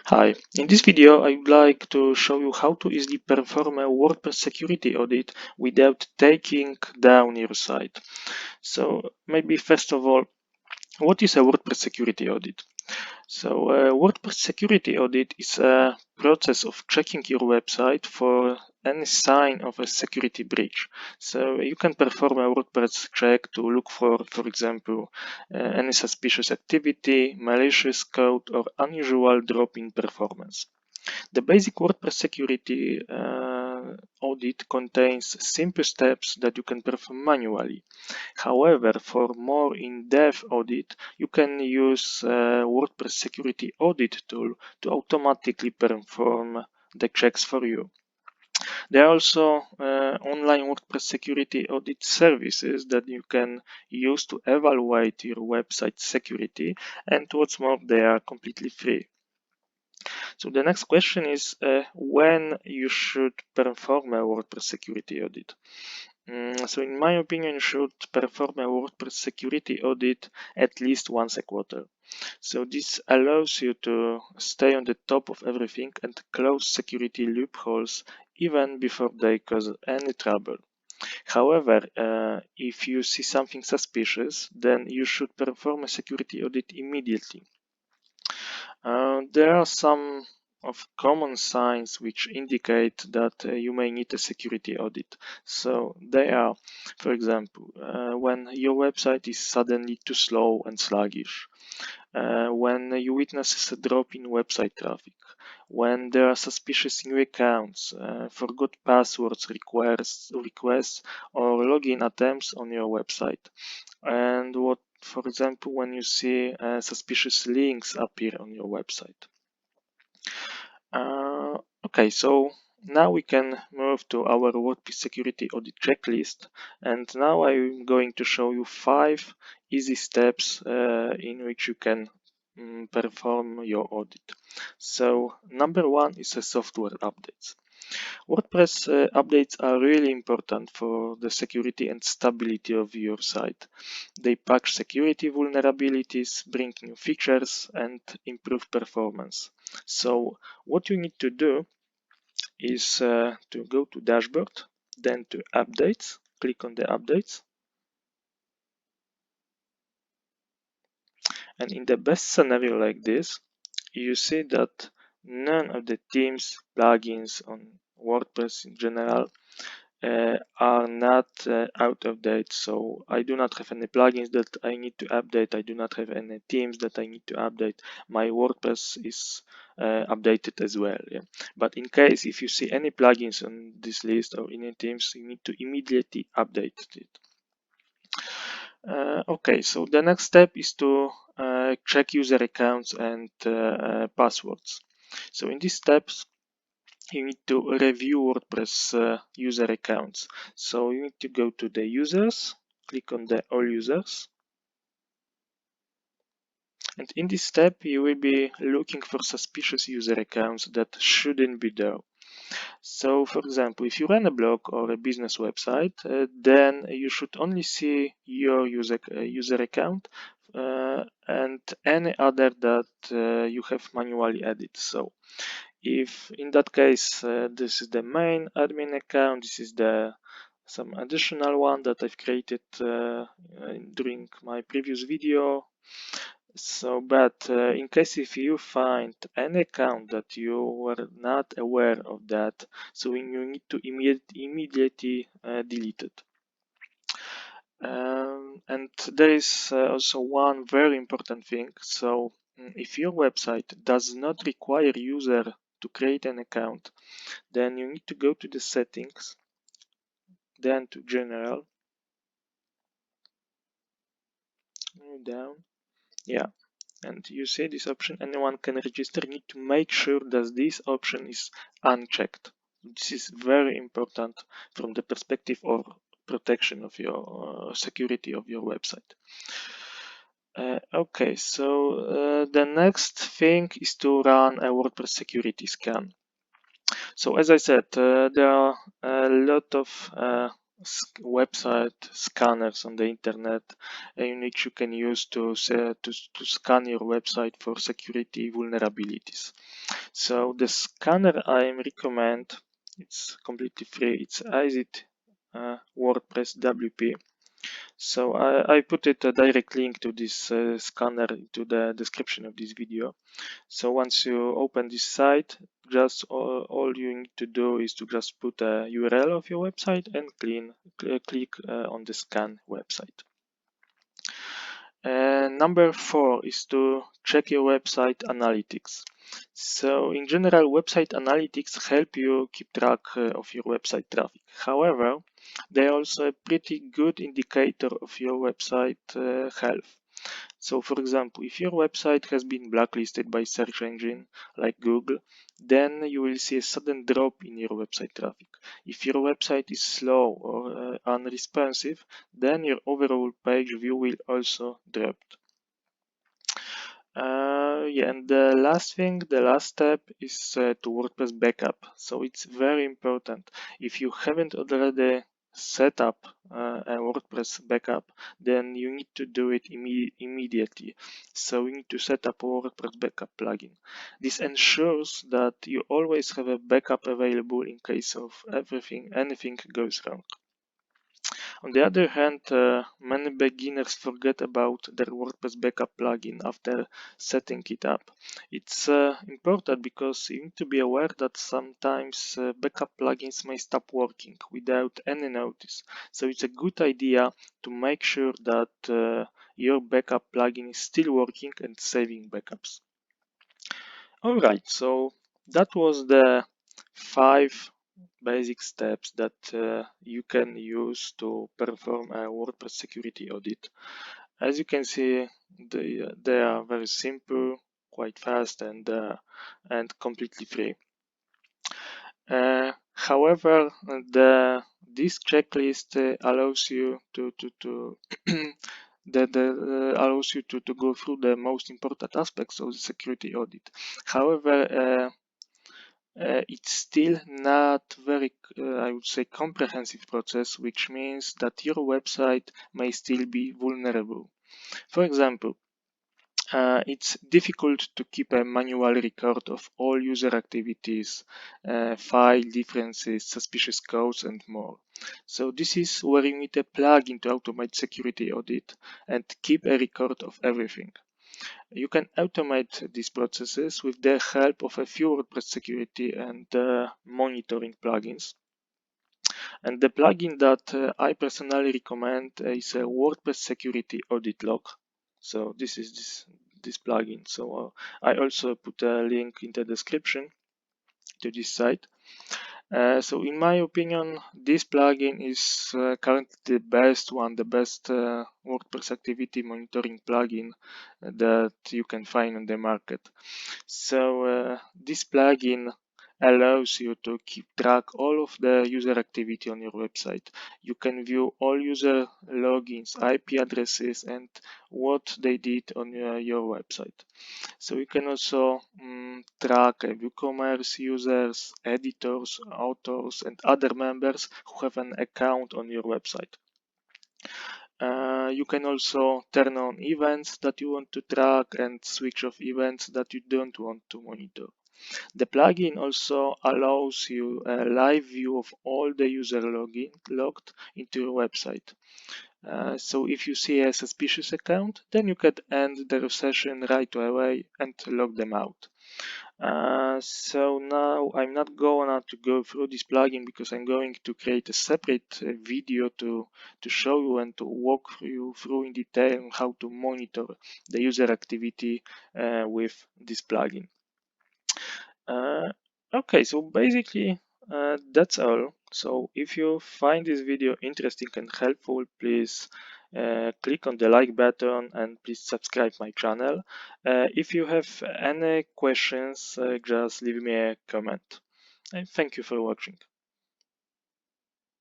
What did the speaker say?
Hi, in this video I would like to show you how to easily perform a WordPress security audit without taking down your site. So maybe first of all, what is a WordPress security audit? So a WordPress security audit is a process of checking your website for any sign of a security breach. So you can perform a WordPress check to look for example, any suspicious activity, malicious code, or unusual drop in performance. The basic WordPress security audit contains simple steps that you can perform manually. However, for more in-depth audit, you can use WordPress security audit tool to automatically perform the checks for you. There are also online WordPress security audit services that you can use to evaluate your website security, and what's more, they are completely free. So the next question is when you should perform a WordPress security audit. So in my opinion, you should perform a WordPress security audit at least once a quarter. So this allows you to stay on the top of everything and close security loopholes even before they cause any trouble. However, if you see something suspicious, then you should perform a security audit immediately. There are some of common signs which indicate that you may need a security audit. So they are, for example, when your website is suddenly too slow and sluggish, when you witness a drop in website traffic, when there are suspicious new accounts, forgot passwords, requests, or login attempts on your website, and what, for example, when you see suspicious links appear on your website. Okay, so now we can move to our WordPress security audit checklist, and now I'm going to show you 5 easy steps in which you can perform your audit. So number 1 is a software updates. WordPress updates are really important for the security and stability of your site. They patch security vulnerabilities, bring new features, and improve performance. So what you need to do is to go to dashboard, then to updates, click on the updates. And in the best scenario like this, you see that none of the themes, plugins on WordPress in general are not out of date. So I do not have any plugins that I need to update. I do not have any themes that I need to update. My WordPress is updated as well. Yeah. But in case if you see any plugins on this list or any themes, you need to immediately update it. Okay, so the next step is to check user accounts and passwords. So in these steps, you need to review WordPress user accounts. So you need to go to the users, click on the all users. And in this step, you will be looking for suspicious user accounts that shouldn't be there. So for example, if you run a blog or a business website, then you should only see your user account and any other that you have manually added. So if in that case this is the main admin account, this is the some additional one that I've created during my previous video. So but in case if you find an account that you were not aware of that, so you need to immediately delete it. And there is also one very important thing. So if your website does not require user to create an account, then you need to go to the settings, then to general, down, yeah, and you see this option, anyone can register. You need to make sure that this option is unchecked. This is very important from the perspective of protection of your security of your website. Okay, so the next thing is to run a WordPress security scan. So as I said, there are a lot of website scanners on the internet, in which you can use to scan your website for security vulnerabilities. So the scanner I recommend, it's completely free. It's Audit WordPress WP. So I put it a direct link to this scanner into the description of this video. So once you open this site, just all you need to do is to just put a URL of your website and click on the scan website. Number 4 is to check your website analytics. So in general, website analytics help you keep track of your website traffic. However, they are also a pretty good indicator of your website health. So for example, if your website has been blacklisted by search engine like Google, then you will see a sudden drop in your website traffic. If your website is slow or unresponsive, then your overall page view will also drop. Yeah, and the last thing, the last step is to WordPress backup. So it's very important. If you haven't already set up a WordPress backup, then you need to do it immediately. So you need to set up a WordPress backup plugin. This ensures that you always have a backup available in case of anything goes wrong. On the other hand, many beginners forget about their WordPress backup plugin after setting it up. It's important because you need to be aware that sometimes backup plugins may stop working without any notice. So it's a good idea to make sure that your backup plugin is still working and saving backups. Alright, so that was the 5 basic steps that you can use to perform a WordPress security audit. As you can see, they are very simple, quite fast, and completely free. However, this checklist allows you to allows you to go through the most important aspects of the security audit. However, it's still not very, I would say, comprehensive process, which means that your website may still be vulnerable. For example, it's difficult to keep a manual record of all user activities, file differences, suspicious codes, and more. So this is where you need a plugin to automate security audit and keep a record of everything. You can automate these processes with the help of a few WordPress security and monitoring plugins. And the plugin that I personally recommend is a WordPress security audit log. So this is this plugin. So I also put a link in the description to this site. So in my opinion, this plugin is currently the best one, the best WordPress activity monitoring plugin that you can find on the market. So this plugin allows you to keep track all of the user activity on your website. You can view all user logins, IP addresses, and what they did on your website. So you can also track WooCommerce users, editors, authors, and other members who have an account on your website. You can also turn on events that you want to track and switch off events that you don't want to monitor. The plugin also allows you a live view of all the user logged into your website. So if you see a suspicious account, then you can end their session right away and log them out. So now I'm not going to go through this plugin because I'm going to create a separate video to show you and to walk you through in detail how to monitor the user activity with this plugin. Okay, so basically that's all. So if you find this video interesting and helpful, please click on the like button and please subscribe my channel. If you have any questions, just leave me a comment. And thank you for watching.